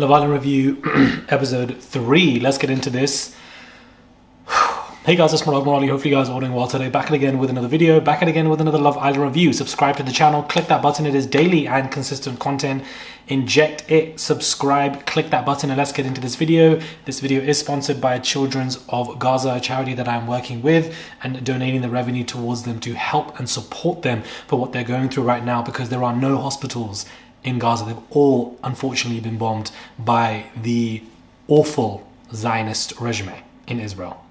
Love Island Review, episode 3. Let's get into this. Hey guys, it's Morali. Hopefully you guys are doing well today. Back again with another video, back again with another Love Island review. Subscribe to the channel, click that button. It is daily and consistent content. Inject it, subscribe, click that button, and let's get into this video. This video is sponsored by Children's of Gaza, a charity that I'm working with and donating the revenue towards them to help and support them for what they're going through right now, because there are no hospitals in Gaza. They've all unfortunately been bombed by the awful Zionist regime in Israel.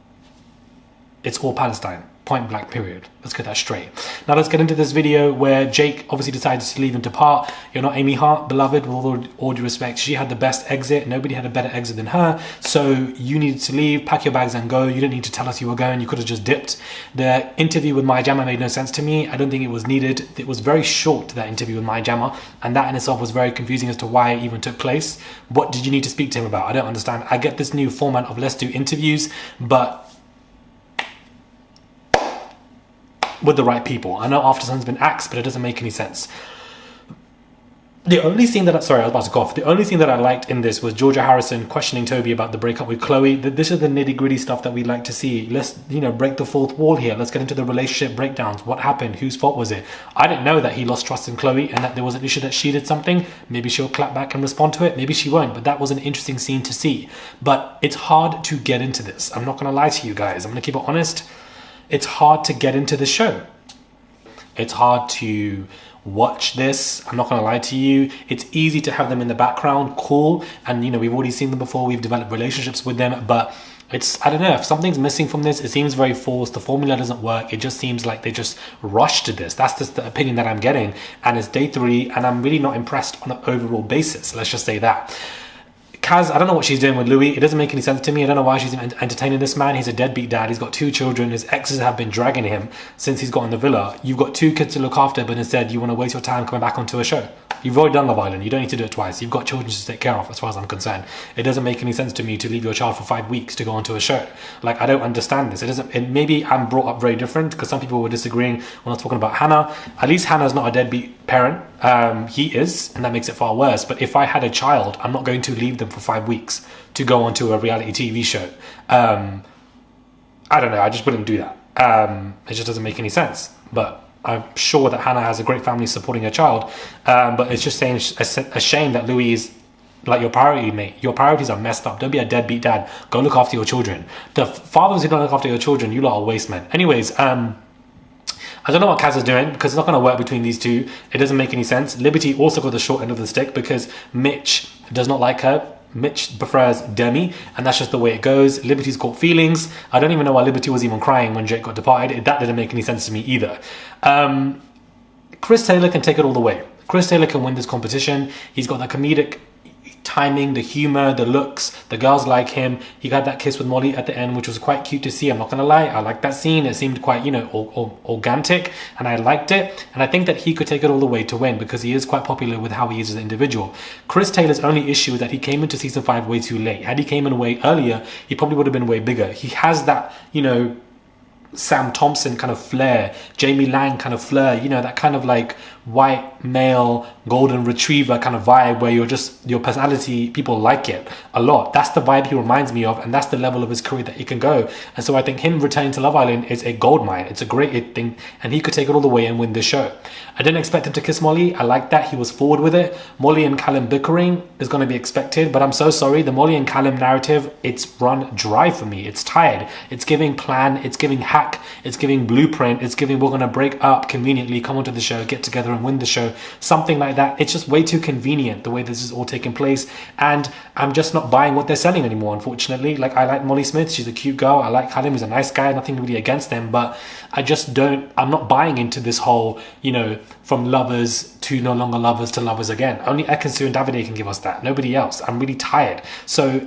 It's all Palestine, point blank, period. Let's get that straight. Now let's get into this video where Jake obviously decided to leave and depart. You're not Amy Hart, beloved, with all due respect. She had the best exit. Nobody had a better exit than her. So you needed to leave, pack your bags and go. You didn't need to tell us you were going. You could have just dipped. The interview with My Jammer made no sense to me. I don't think it was needed. It was very short, that interview with My Jammer, and that in itself was very confusing as to why it even took place. What did you need to speak to him about? I don't understand. I get this new format of let's do interviews, but with the right people. I know After Sun's been axed, but it doesn't make any sense. The only scene that I was about to cough. The only thing that I liked in this was Georgia Harrison questioning Toby about the breakup with Chloe. This is the nitty-gritty stuff that we like to see. Let's, break the fourth wall here. Let's get into the relationship breakdowns. What happened? Whose fault was it? I didn't know that he lost trust in Chloe and that there was an issue that she did something. Maybe she'll clap back and respond to it. Maybe she won't. But that was an interesting scene to see. But it's hard to get into this. I'm not going to lie to you guys. I'm going to keep it honest. It's hard to get into the show. It's hard to watch this. I'm not going to lie to you. It's easy to have them in the background, cool. And, we've already seen them before. We've developed relationships with them. But I don't know, if something's missing from this, it seems very forced. The formula doesn't work. It just seems like they just rushed to this. That's just the opinion that I'm getting. And it's day 3, and I'm really not impressed on an overall basis. Let's just say that. Kaz, I don't know what she's doing with Louis. It doesn't make any sense to me. I don't know why she's entertaining this man. He's a deadbeat dad. He's got 2 children. His exes have been dragging him since he's got in the villa. You've got 2 kids to look after, but instead you want to waste your time coming back onto a show. You've already done Love Island. You don't need to do it twice. You've got children to take care of, as far as I'm concerned. It doesn't make any sense to me to leave your child for 5 weeks to go onto a show. Like, I don't understand this. Maybe I'm brought up very different, because some people were disagreeing when I was talking about Hannah. At least Hannah's not a deadbeat parent. He is, and that makes it far worse. But if I had a child, I'm not going to leave them for 5 weeks to go onto a reality TV show. I don't know. I just wouldn't do that. It just doesn't make any sense. But I'm sure that Hannah has a great family supporting her child. But it's just a shame that Louis is like your priority, mate. Your priorities are messed up. Don't be a deadbeat dad. Go look after your children. The fathers who don't look after your children, you lot are waste men. Anyways, I don't know what Kaz is doing, because it's not going to work between these two. It doesn't make any sense. Liberty also got the short end of the stick because Mitch does not like her. Mitch prefers Demi, and that's just the way it goes. Liberty's caught feelings. I don't even know why Liberty was even crying when Jake got departed. That didn't make any sense to me either. Chris Taylor can take it all the way. Chris Taylor can win this competition. He's got the comedic timing, the humor, the looks. The girls like him. He got that kiss with Molly at the end, which was quite cute to see. I'm not gonna lie, I liked that scene. It seemed quite, organic, and I liked it. And I think that he could take it all the way to win, because he is quite popular with how he is as an individual. Chris Taylor's only issue is that he came into season 5 way too late. Had he came in way earlier, he probably would have been way bigger. He has that, Sam Thompson kind of flair, Jamie Lang kind of flair, that kind of like white male golden retriever kind of vibe, where your personality, people like it a lot. That's the vibe he reminds me of, and that's the level of his career that he can go. And so I think him returning to Love Island is a gold mine. It's a great thing, and he could take it all the way and win this show. I didn't expect him to kiss Molly. I like that he was forward with it. Molly and Callum bickering is going to be expected, but I'm so sorry. The Molly and Callum narrative, it's run dry for me. It's tired. It's giving plan. It's giving hack. It's giving blueprint. It's giving we're going to break up conveniently, come onto the show, get together and win the show. Something like that. It's just way too convenient the way this is all taking place, and I'm just not buying what they're selling anymore, unfortunately. Like, I like Molly Smith. She's a cute girl. I like Callum. He's a nice guy. Nothing really against them, but I'm not buying into this whole, from lovers to no longer lovers to lovers again. Only Ekansu and Davide can give us that. Nobody else. I'm really tired. So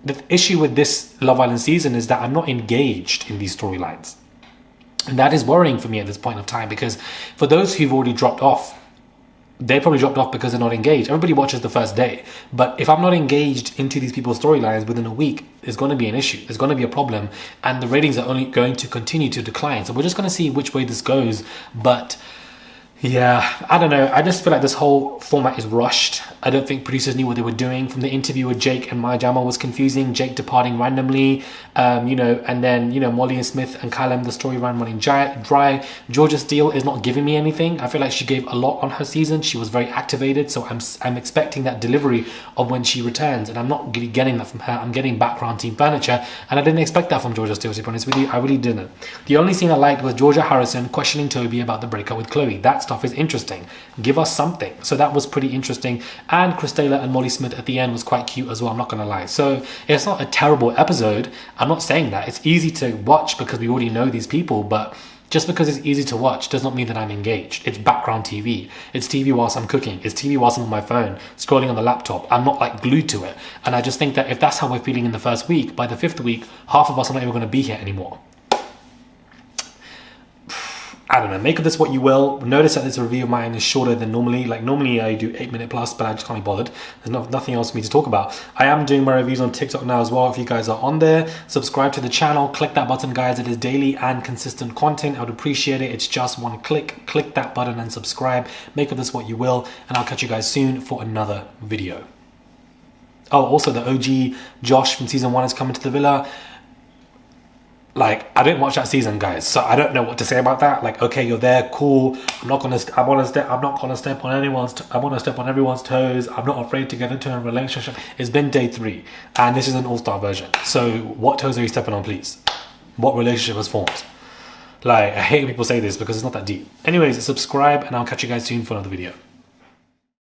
the issue with this Love Island season is that I'm not engaged in these storylines. And that is worrying for me at this point of time, because for those who've already dropped off, they probably dropped off because they're not engaged. Everybody watches the first day. But if I'm not engaged into these people's storylines within a week, there's going to be an issue. There's going to be a problem. And the ratings are only going to continue to decline. So we're just going to see which way this goes. But yeah, I don't know. I just feel like this whole format is rushed. I don't think producers knew what they were doing. From the interview with Jake and Maya Jama was confusing. Jake departing randomly, and then Molly and Smith and Callum, the story ran running dry. Georgia Steele is not giving me anything. I feel like she gave a lot on her season. She was very activated, so I'm expecting that delivery of when she returns, and I'm not really getting that from her. I'm getting background team furniture, and I didn't expect that from Georgia Steele, to be honest with you. I really didn't. The only scene I liked was Georgia Harrison questioning Toby about the breakup with Chloe. That stuff is interesting. Give us something. So that was pretty interesting. And Chris Taylor and Molly Smith at the end was quite cute as well, I'm not gonna lie. So it's not a terrible episode. I'm not saying that. It's easy to watch because we already know these people, but just because it's easy to watch does not mean that I'm engaged. It's background TV. It's TV whilst I'm cooking. It's TV whilst I'm on my phone, scrolling on the laptop. I'm not like glued to it. And I just think that if that's how we're feeling in the first week, by the 5th week, half of us are not even going to be here anymore. I don't know, make of this what you will. Notice that this review of mine is shorter than normally. Like normally I do 8-minute plus, but I just can't be bothered. There's nothing else for me to talk about. I am doing my reviews on TikTok now as well. If you guys are on there, subscribe to the channel, click that button, guys. It is daily and consistent content. I would appreciate it. It's just one click. Click that button and subscribe. Make of this what you will, and I'll catch you guys soon for another video. Oh, also the OG Josh from season 1 is coming to the villa. Like, I didn't watch that season, guys, so I don't know what to say about that. Like, okay, you're there, cool. I'm not gonna step on anyone's. I want to step on everyone's toes. I'm not afraid to get into a relationship. It's been day 3, and this is an all-star version. So, what toes are you stepping on, please? What relationship has formed? Like, I hate when people say this because it's not that deep. Anyways, subscribe, and I'll catch you guys soon for another video.